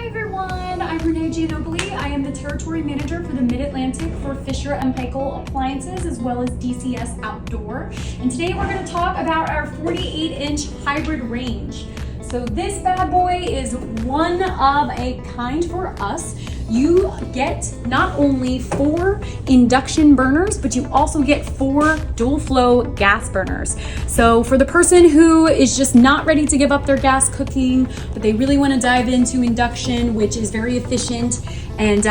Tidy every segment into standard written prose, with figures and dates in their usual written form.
everyone, I'm Renee Giannobile. I am the Territory Manager for the Mid-Atlantic for Fisher Paykel Appliances as well as DCS Outdoor. And today we're going to talk about our 48-inch hybrid range. So this bad boy is one of a kind for us. You get not only 4 induction burners, but you also get 4 dual flow gas burners. So for the person who is just not ready to give up their gas cooking, but they really want to dive into induction, which is very efficient and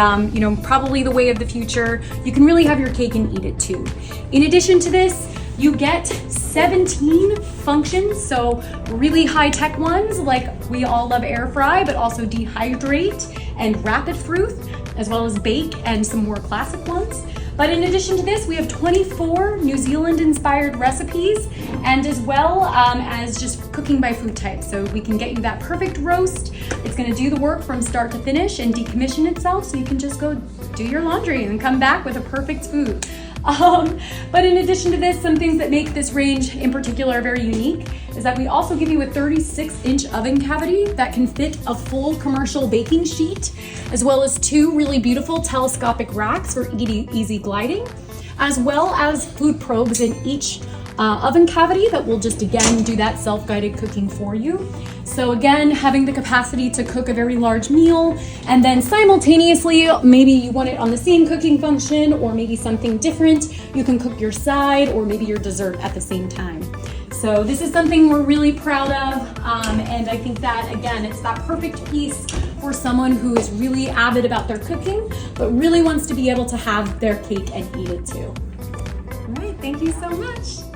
probably the way of the future, you can really have your cake and eat it too. In addition to this, you get 17 functions, so really high-tech ones like we all love Ary Fry, but also Dehydrate and Rapid Fruit, as well as Bake and some more classic ones. But in addition to this, we have 24 New Zealand-inspired recipes, and as well as just cooking by food type. So we can get you that perfect roast. It's gonna do the work from start to finish and decommission itself, so you can just go do your laundry and come back with a perfect food. But in addition to this, some things that make this range in particular very unique is that we also give you a 36-inch oven cavity that can fit a full commercial baking sheet, as well as 2 really beautiful telescopic racks for easy gliding, as well as food probes in each oven cavity that will just again do that self-guided cooking for you. So again, having the capacity to cook a very large meal, and then simultaneously, maybe you want it on the same cooking function or maybe something different. You can cook your side or maybe your dessert at the same time. So this is something we're really proud of, and I think that, again, it's that perfect piece for someone who is really avid about their cooking, but really wants to be able to have their cake and eat it too. All right, thank you so much.